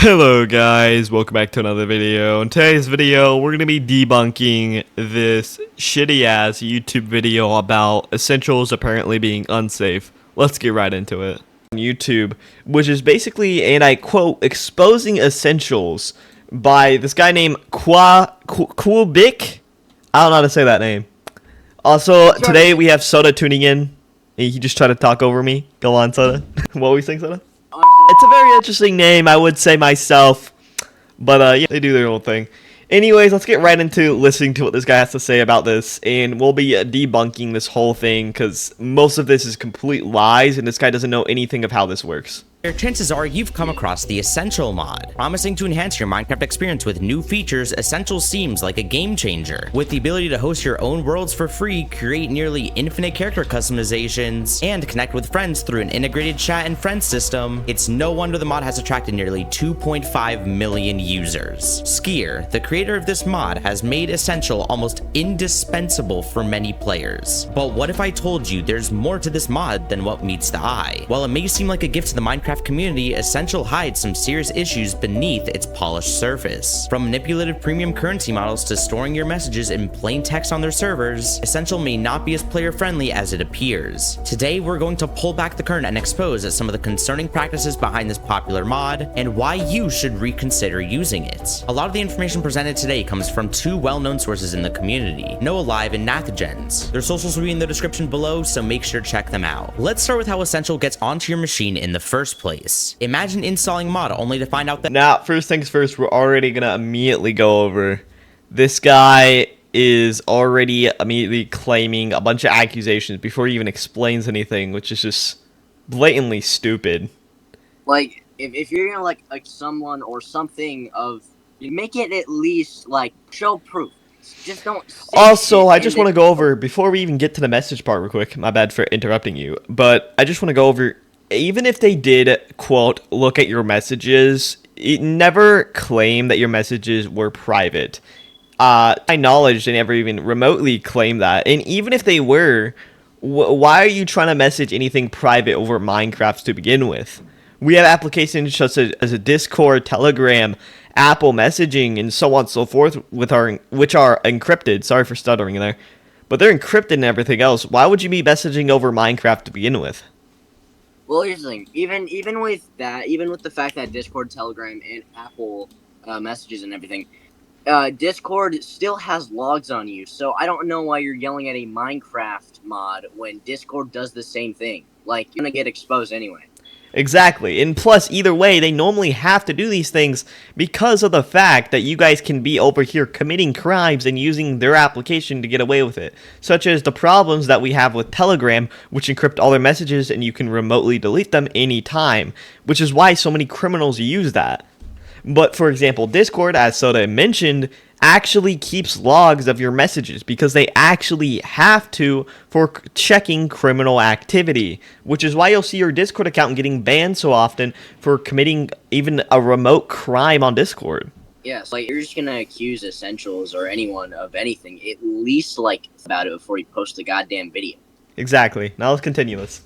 Hello guys, welcome back to another video. In today's video, we're going to be debunking this shitty ass YouTube video about Essentials apparently being unsafe. Let's get right into it. YouTube, which is basically, and I quote, exposing Essentials by this guy named Quabik. I don't know how to say that name. Also, today we have Soda tuning in. He just tried to talk over me. Go on, Soda. What were you saying, Soda? It's a very interesting name, I would say myself, but yeah, they do their own thing. Anyways, let's get right into listening to what this guy has to say about this, and we'll be debunking this whole thing, because most of this is complete lies, and this guy doesn't know anything of how this works. Chances are you've come across the Essential mod. Promising to enhance your Minecraft experience with new features, Essential seems like a game changer. With the ability to host your own worlds for free, create nearly infinite character customizations, and connect with friends through an integrated chat and friend system, it's no wonder the mod has attracted nearly 2.5 million users. Skier, the creator of this mod, has made Essential almost indispensable for many players. But what if I told you there's more to this mod than what meets the eye? While it may seem like a gift to the Minecraft community, Essential hides some serious issues beneath its polished surface. From manipulative premium currency models to storing your messages in plain text on their servers, Essential may not be as player friendly as it appears. Today we're going to pull back the curtain and expose some of the concerning practices behind this popular mod and why you should reconsider using it. A lot of the information presented today comes from two well-known sources in the community, Noah Live and Nathagens. Their socials will be in the description below, so make sure to check them out. Let's start with how Essential gets onto your machine in the first place. Imagine installing mod only to find out that— Now, first things first, we're already gonna immediately go over this guy is already immediately claiming a bunch of accusations before he even explains anything, which is just blatantly stupid. Like, if you're gonna like someone or something of, you make it at least like show proof. Just don't. Also, I just want to go over, before we even get to the message part real quick, my bad for interrupting you, but I just want to go over, even if they did, quote, look at your messages, it never claimed that your messages were private. My knowledge, they never even remotely claimed that. And even if they were, why are you trying to message anything private over Minecraft to begin with? We have applications such as a Discord, Telegram, Apple messaging, and so on and so forth, which are encrypted. Sorry for stuttering there. But they're encrypted and everything else. Why would you be messaging over Minecraft to begin with? Well, here's the thing. Even with that, even with the fact that Discord, Telegram, and Apple messages and everything, Discord still has logs on you. So I don't know why you're yelling at a Minecraft mod when Discord does the same thing. Like, you're gonna get exposed anyway. Exactly, and plus, either way, they normally have to do these things because of the fact that you guys can be over here committing crimes and using their application to get away with it, such as the problems that we have with Telegram, which encrypt all their messages and you can remotely delete them anytime, which is why so many criminals use that. But, for example, Discord, as Soda mentioned, actually keeps logs of your messages because they actually have to for checking criminal activity, which is why you'll see your Discord account getting banned so often for committing even a remote crime on Discord. Yes, like, you're just gonna accuse Essentials or anyone of anything, at least like about it before you post the goddamn video. Exactly. Now let's continue this.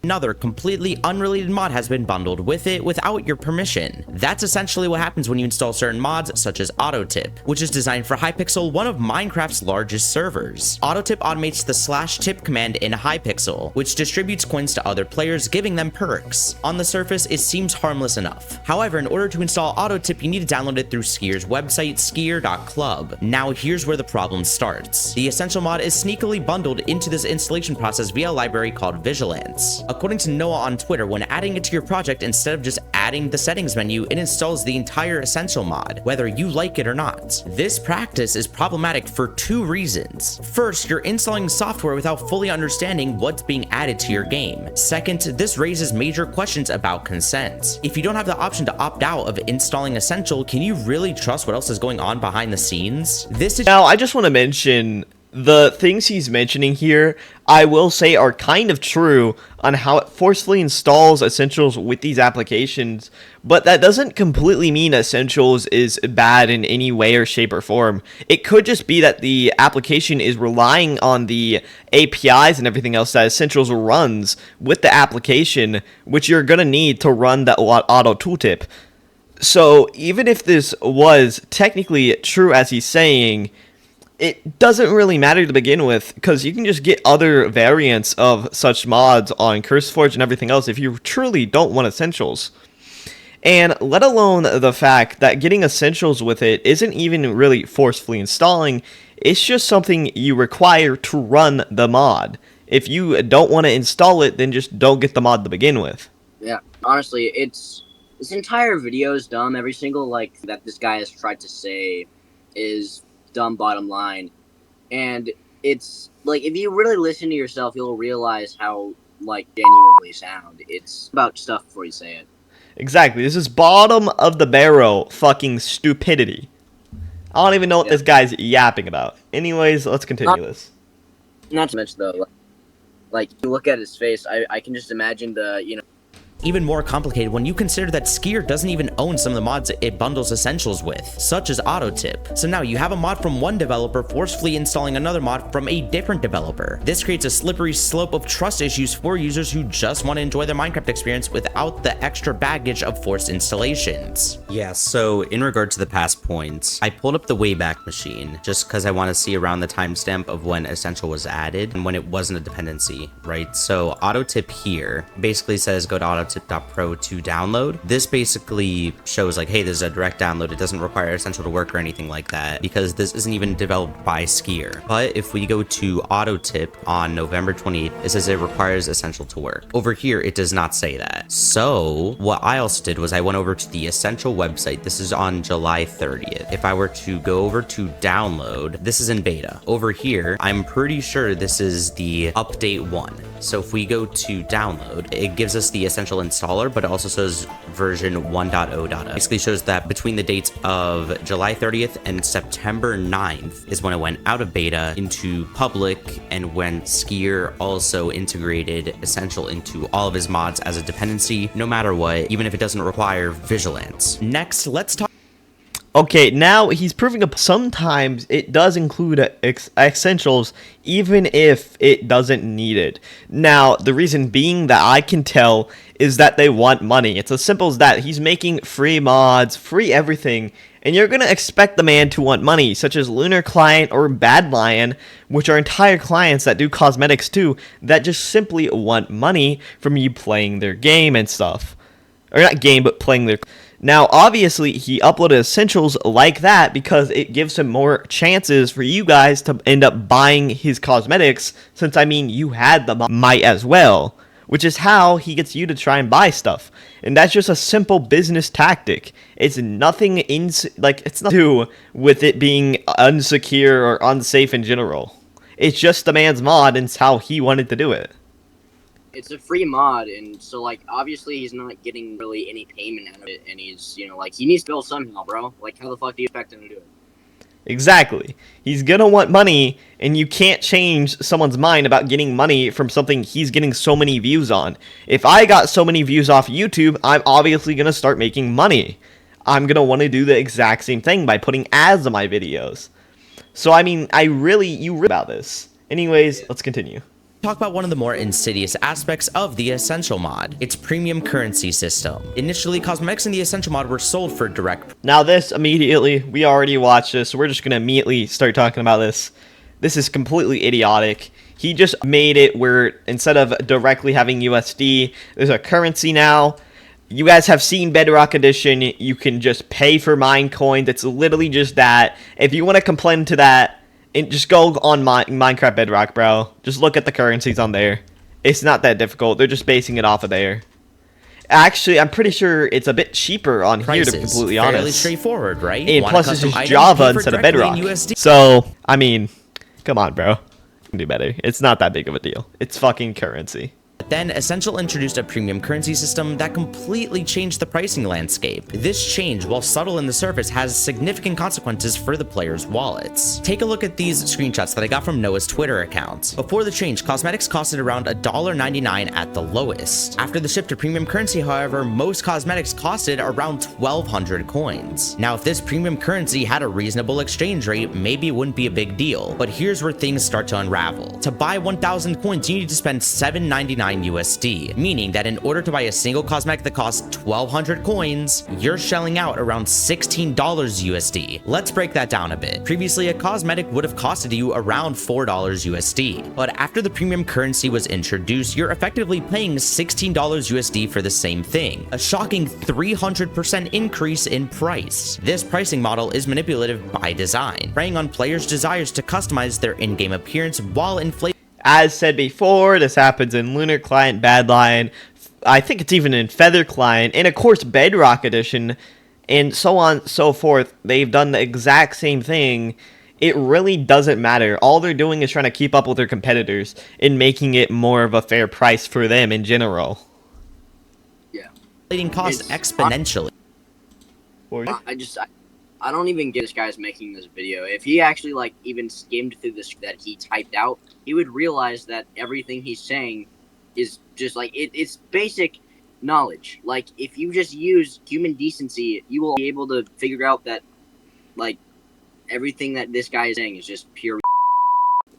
Another completely unrelated mod has been bundled with it without your permission. That's essentially what happens when you install certain mods such as AutoTip, which is designed for Hypixel, one of Minecraft's largest servers. AutoTip automates the /tip command in Hypixel, which distributes coins to other players, giving them perks. On the surface, it seems harmless enough. However, in order to install AutoTip, you need to download it through Skier's website, skier.club. Now here's where the problem starts. The Essential mod is sneakily bundled into this installation process via a library called Vigilance. According to Noah on Twitter, when adding it to your project, instead of just adding the settings menu, it installs the entire Essential mod, whether you like it or not. This practice is problematic for two reasons. First, you're installing software without fully understanding what's being added to your game. Second, this raises major questions about consent. If you don't have the option to opt out of installing Essential, can you really trust what else is going on behind the scenes? Now, I just want to mention the things he's mentioning here, I will say, are kind of true on how it forcefully installs Essentials with these applications, but that doesn't completely mean Essentials is bad in any way or shape or form. It could just be that the application is relying on the APIs and everything else that Essentials runs with the application, which you're going to need to run the auto tooltip. So even if this was technically true as he's saying, it doesn't really matter to begin with, because you can just get other variants of such mods on CurseForge and everything else if you truly don't want Essentials. And let alone the fact that getting Essentials with it isn't even really forcefully installing, it's just something you require to run the mod. If you don't want to install it, then just don't get the mod to begin with. Yeah, honestly, this entire video is dumb. Every single that this guy has tried to say is dumb, bottom line. And it's like, if you really listen to yourself, you'll realize how genuinely sound. It's about stuff before you say it. Exactly. This is bottom of the barrel fucking stupidity. I don't even know what this guy's yapping about. Anyways, let's continue this. Not to mention though, you look at his face, I can just imagine the Even more complicated when you consider that Skier doesn't even own some of the mods it bundles Essentials with, such as AutoTip. So now you have a mod from one developer forcefully installing another mod from a different developer. This creates a slippery slope of trust issues for users who just want to enjoy their Minecraft experience without the extra baggage of forced installations. Yeah, so in regard to the past points, I pulled up the Wayback Machine just because I want to see around the timestamp of when Essential was added and when it wasn't a dependency, right? So AutoTip here basically says go to AutoTip.pro to download. This basically shows hey, this is a direct download. It doesn't require Essential to work or anything like that because this isn't even developed by Skier. But if we go to AutoTip on November 28th, it says it requires Essential to work. Over here, it does not say that. So what I also did was I went over to the Essential website. This is on July 30th. If I were to go over to download, this is in beta. Over here, I'm pretty sure this is the update 1. So if we go to download, it gives us the Essential installer, but it also says version 1.0.0. Basically shows that between the dates of July 30th and September 9th is when it went out of beta into public, and when Skier also integrated Essential into all of his mods as a dependency, no matter what, even if it doesn't require Vigilance. Next, let's talk. Okay, now he's proving up sometimes it does include Essentials even if it doesn't need it. Now, the reason being that I can tell is that they want money. It's as simple as that. He's making free mods, free everything, and you're going to expect the man to want money, such as Lunar Client or Bad Lion, which are entire clients that do cosmetics too, that just simply want money from you playing their game and stuff. Or not game, but playing their... Now, obviously, he uploaded Essentials like that because it gives him more chances for you guys to end up buying his cosmetics, since, I mean, you had the might as well, which is how he gets you to try and buy stuff. And that's just a simple business tactic. It's nothing it's nothing to do with it being unsecure or unsafe in general. It's just the man's mod, and it's how he wanted to do it. It's a free mod, and so obviously he's not getting really any payment out of it, and he's he needs to build somehow, bro. How the fuck do you expect him to do it? Exactly. He's gonna want money, and you can't change someone's mind about getting money from something he's getting so many views on. If I got so many views off YouTube, I'm obviously gonna start making money. I'm gonna want to do the exact same thing by putting ads on my videos. So I mean, you really about this. Anyways, let's continue. Talk about one of the more insidious aspects of the Essential mod, its premium currency system. Initially, cosmetics in the Essential mod were sold for direct. Now this, immediately, we already watched this, so we're just going to immediately start talking about this. This is completely idiotic. He just made it where instead of directly having USD, there's a currency now. You guys have seen Bedrock Edition, you can just pay for Minecoin. It's literally just that. If you want to complain to that, and just go on Minecraft Bedrock, bro. Just look at the currencies on there. It's not that difficult. They're just basing it off of there. Actually, I'm pretty sure it's a bit cheaper on here, to be completely honest. Fairly straightforward, right? And plus, it's just Java instead of Bedrock. So, I mean, come on, bro. You can do better. It's not that big of a deal. It's fucking currency. Then Essential introduced a premium currency system that completely changed the pricing landscape. This change, while subtle in the surface, has significant consequences for the players' wallets. Take a look at these screenshots that I got from Noah's Twitter account. Before the change, cosmetics costed around $1.99 at the lowest. After the shift to premium currency, however, most cosmetics costed around 1,200 coins. Now, if this premium currency had a reasonable exchange rate, maybe it wouldn't be a big deal. But here's where things start to unravel. To buy 1,000 coins, you need to spend $7.99 $1.99 USD, meaning that in order to buy a single cosmetic that costs 1,200 coins, you're shelling out around $16 USD. Let's break that down a bit. Previously, a cosmetic would have costed you around $4 USD, but after the premium currency was introduced, you're effectively paying $16 USD for the same thing, a shocking 300% increase in price. This pricing model is manipulative by design, preying on players' desires to customize their in-game appearance while inflating. As said before, this happens in Lunar Client, Badlion, I think it's even in Feather Client, and of course Bedrock Edition, and so on and so forth. They've done the exact same thing. It really doesn't matter. All they're doing is trying to keep up with their competitors and making it more of a fair price for them in general. Yeah. Cost exponentially. I don't even get this guy's making this video. If he actually like even skimmed through this that he typed out, he would realize that everything he's saying is just like it's basic knowledge. Like if you just use human decency, you will be able to figure out that like everything that this guy is saying is just pure.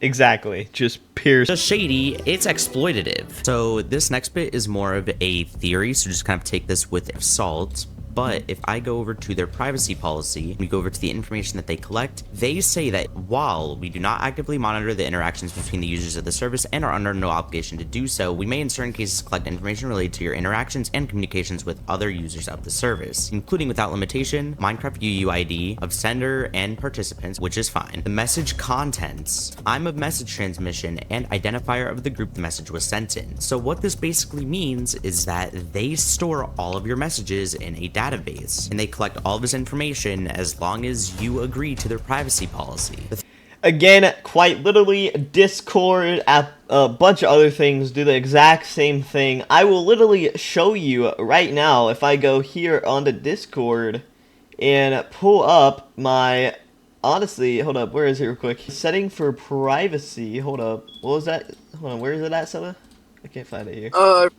Exactly, just pure. Just shady, it's exploitative. So this next bit is more of a theory, so just kind of take this with salt. But if I go over to their privacy policy, we go over to the information that they collect, they say that while we do not actively monitor the interactions between the users of the service and are under no obligation to do so, we may in certain cases collect information related to your interactions and communications with other users of the service, including without limitation, Minecraft UUID of sender and participants, which is fine. The message contents, time of message transmission, and identifier of the group the message was sent in. So what this basically means is that they store all of your messages in a database, and they collect all of this information as long as you agree to their privacy policy. Again, quite literally, Discord, a bunch of other things do the exact same thing. I will literally show you right now if I go here onto Discord and pull up my, honestly, hold up, where is it real quick? Setting for privacy, hold up, what was that? Hold on, where is it at, Seba? I can't find it here. I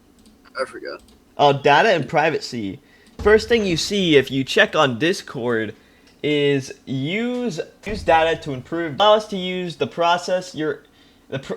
forgot. Oh, data and privacy. First thing you see if you check on Discord is use data to improve. Allow us to use the process it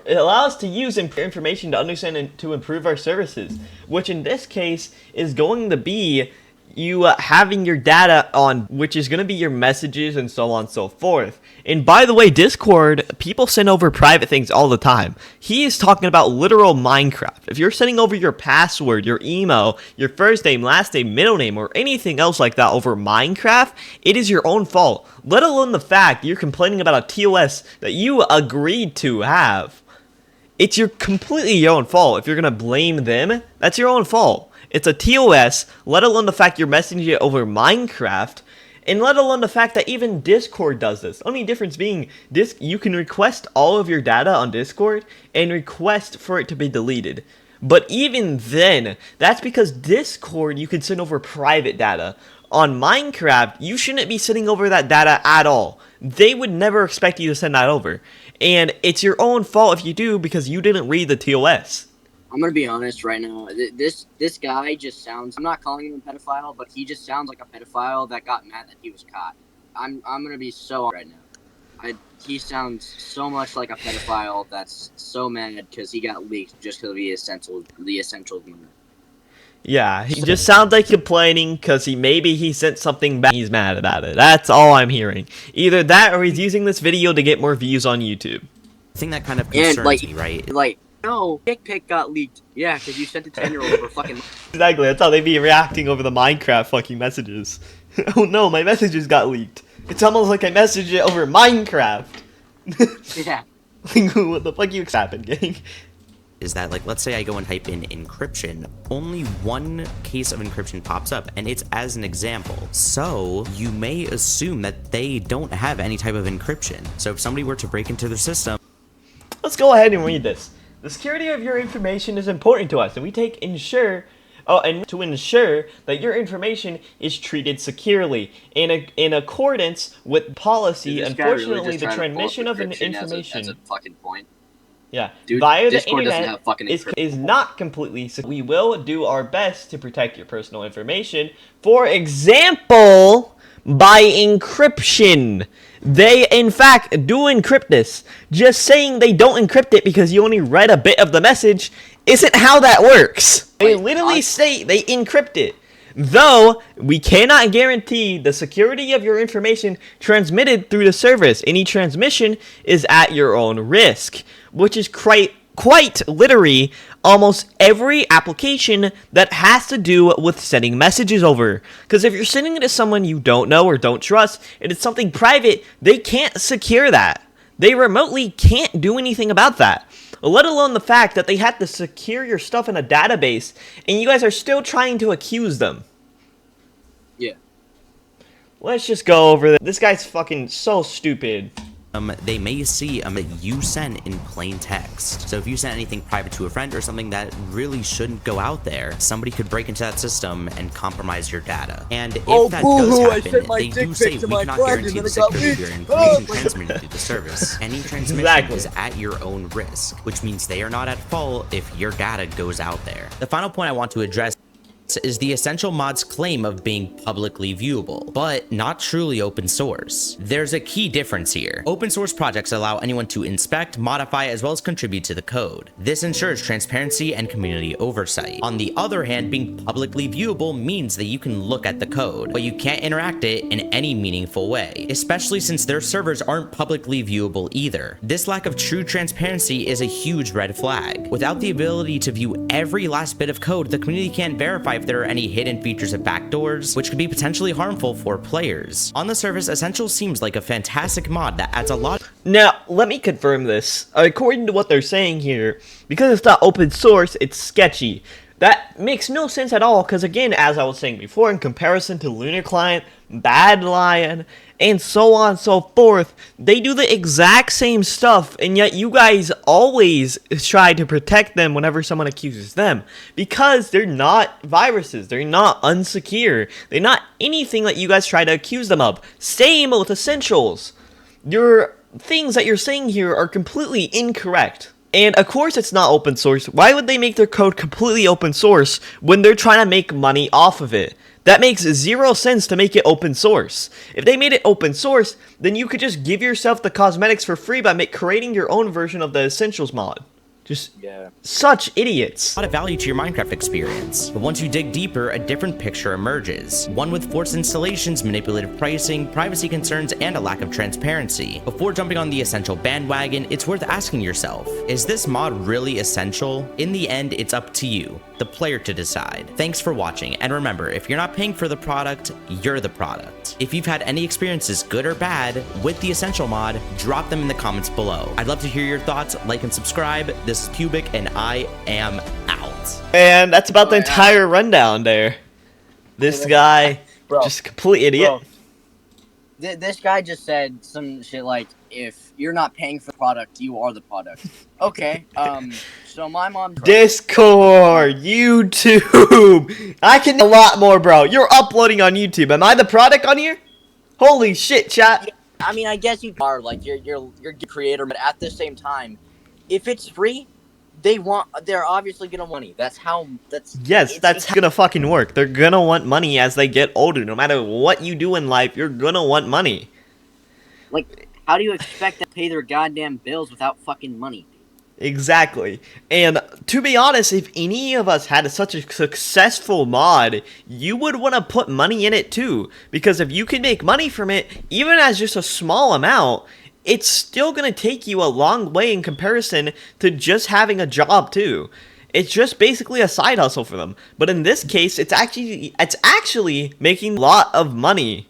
allows us to use information to understand and to improve our services, which in this case is going to be you having your data on, which is going to be your messages and so on and so forth. And by the way, Discord, people send over private things all the time. He is talking about literal Minecraft. If you're sending over your password, your email, your first name, last name, middle name, or anything else like that over Minecraft, it is your own fault. Let alone the fact you're complaining about a TOS that you agreed to have. It's completely your own fault. If you're going to blame them, that's your own fault. It's a TOS, let alone the fact you're messaging it over Minecraft, and let alone the fact that even Discord does this. Only difference being, you can request all of your data on Discord and request for it to be deleted. But even then, that's because Discord, you can send over private data. On Minecraft, you shouldn't be sending over that data at all. They would never expect you to send that over. And it's your own fault if you do because you didn't read the TOS. I'm gonna be honest right now. This guy just sounds. I'm not calling him a pedophile, but he just sounds like a pedophile that got mad that he was caught. I'm gonna be so right now. He sounds so much like a pedophile that's so mad because he got leaked just because of the essentials movement. Yeah, he just sounds like complaining because maybe he sent something back. He's mad about it. That's all I'm hearing. Either that or he's using this video to get more views on YouTube. I think that kind of concerns me, right? Like. No, dick pic got leaked. Yeah, because you sent a 10-year-old over fucking. Exactly, that's how they be reacting over the Minecraft fucking messages. Oh no, my messages got leaked. It's almost like I messaged it over Minecraft. Yeah. What the fuck you happened, gang? Is that, like, let's say I go and type in encryption, only one case of encryption pops up, and it's as an example. So, you may assume that they don't have any type of encryption. So if somebody were to break into their system... Let's go ahead and read this. The security of your information is important to us, and we to ensure that your information is treated securely in accordance with policy. Unfortunately, really the transmission of information as a fucking point. Yeah, Dude, via the Discord internet is not completely secure. We will do our best to protect your personal information. For example, by encryption. They, in fact, do encrypt this. Just saying they don't encrypt it because you only read a bit of the message isn't how that works. They Wait, literally what? say they encrypt it. Though, we cannot guarantee the security of your information transmitted through the service. Any transmission is at your own risk, which is quite literally almost every application that has to do with sending messages over. Because if you're sending it to someone you don't know or don't trust, and it's something private, they can't secure that. They remotely can't do anything about that. Let alone the fact that they had to secure your stuff in a database, and you guys are still trying to accuse them. Yeah. Let's just go over this. This guy's fucking so stupid. They may see that you sent in plain text. So if you sent anything private to a friend or something that really shouldn't go out there, somebody could break into that system and compromise your data. And if that does happen, they do say we cannot guarantee the security of your information transmitted through the service. Any transmission is at your own risk, which means they are not at fault if your data goes out there. The final point I want to address is the Essential Mod's claim of being publicly viewable, but not truly open source. There's a key difference here. Open source projects allow anyone to inspect, modify, as well as contribute to the code. This ensures transparency and community oversight. On the other hand, being publicly viewable means that you can look at the code, but you can't interact it in any meaningful way, especially since their servers aren't publicly viewable either. This lack of true transparency is a huge red flag. Without the ability to view every last bit of code, the community can't verify if there are any hidden features of backdoors, which could be potentially harmful for players. On the surface, Essential seems like a fantastic mod that adds a lot. Now, let me confirm this. According to what they're saying here, because it's not open source, it's sketchy. That makes no sense at all, because again, as I was saying before, in comparison to Lunar Client, Bad Lion, and so on and so forth, they do the exact same stuff, and yet you guys always try to protect them whenever someone accuses them, because they're not viruses, they're not unsecure, they're not anything that you guys try to accuse them of. Same with Essentials. Your things that you're saying here are completely incorrect. And of course it's not open source. Why would they make their code completely open source when they're trying to make money off of it? That makes zero sense to make it open source. If they made it open source, then you could just give yourself the cosmetics for free by creating your own version of the Essentials mod. Just such idiots. A lot of value to your Minecraft experience. But once you dig deeper, a different picture emerges. One with forced installations, manipulative pricing, privacy concerns, and a lack of transparency. Before jumping on the Essential bandwagon, it's worth asking yourself, is this mod really essential? In the end, it's up to you, the player, to decide. Thanks for watching, and remember, if you're not paying for the product, you're the product. If you've had any experiences, good or bad, with the Essential mod, drop them in the comments below. I'd love to hear your thoughts. Like and subscribe. This is Pubic, and I am out. And that's about the entire rundown there. This guy, just a complete idiot. This guy just said some shit like, if you're not paying for the product, you are the product. Okay, so my mom... Discord, YouTube. I can do a lot more, bro. You're uploading on YouTube. Am I the product on here? Holy shit, chat. I mean, I guess you are, like, you're a creator, but at the same time, if it's free, they're obviously gonna want money. Yes, that's gonna fucking work. They're gonna want money as they get older. No matter what you do in life, you're gonna want money. Like, how do you expect them to pay their goddamn bills without fucking money? Exactly. And to be honest, if any of us had such a successful mod, you would want to put money in it too. Because if you can make money from it, even as just a small amount, it's still going to take you a long way in comparison to just having a job too. It's just basically a side hustle for them. But in this case, it's actually making a lot of money.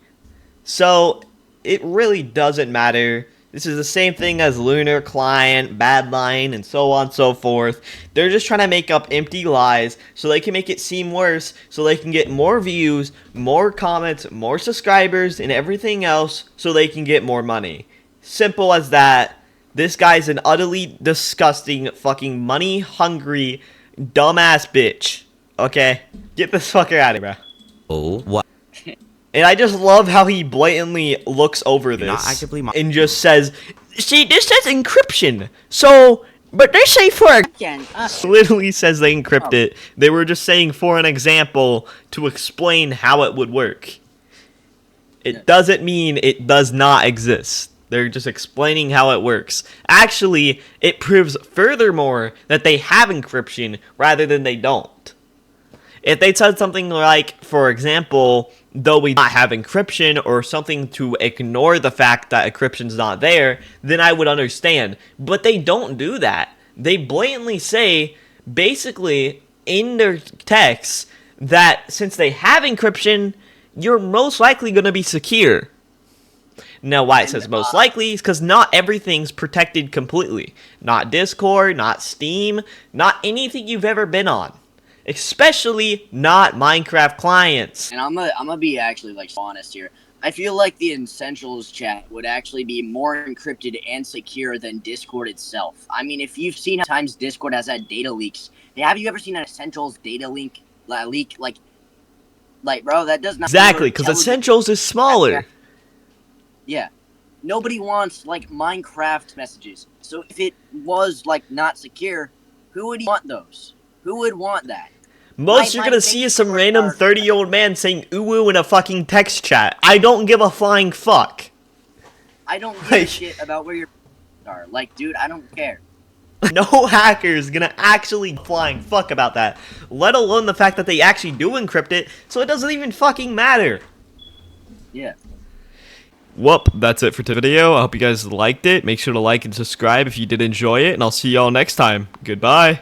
So it really doesn't matter. This is the same thing as Lunar Client, Bad Lion, and so on and so forth. They're just trying to make up empty lies so they can make it seem worse, so they can get more views, more comments, more subscribers, and everything else so they can get more money. Simple as that. This guy's an utterly disgusting, fucking money-hungry, dumbass bitch. Okay? Get this fucker out of here, bro. Oh, what? And I just love how he blatantly looks over this and just says, see, this says encryption. So, but they say for a... Literally says they encrypt it. They were just saying for an example to explain how it would work. It doesn't mean it does not exist. They're just explaining how it works. Actually, it proves furthermore that they have encryption rather than they don't. If they said something like, for example, though we not have encryption or something to ignore the fact that encryption's not there, then I would understand. But they don't do that. They blatantly say, basically, in their text, that since they have encryption, you're most likely going to be secure. Now, why it says most likely is because not everything's protected completely. Not Discord, not Steam, not anything you've ever been on. Especially not Minecraft clients. And I'm gonna be actually like honest here. I feel like the Essentials chat would actually be more encrypted and secure than Discord itself. I mean, if you've seen how times Discord has had data leaks, have you ever seen an Essentials data leak? Like, bro, that does not Exactly, because Essentials is smaller. Yeah, nobody wants like Minecraft messages. So if it was like not secure, who would want those? Who would want that? Most you're gonna see is some random 30-year-old man saying ooh in a fucking text chat. I don't give a flying fuck. I don't give a shit about where your are. Like, dude, I don't care. No hacker is gonna actually flying fuck about that. Let alone the fact that they actually do encrypt it, so it doesn't even fucking matter. Yeah. Well, that's it for today's video. I hope you guys liked it. Make sure to like and subscribe if you did enjoy it, and I'll see y'all next time. Goodbye.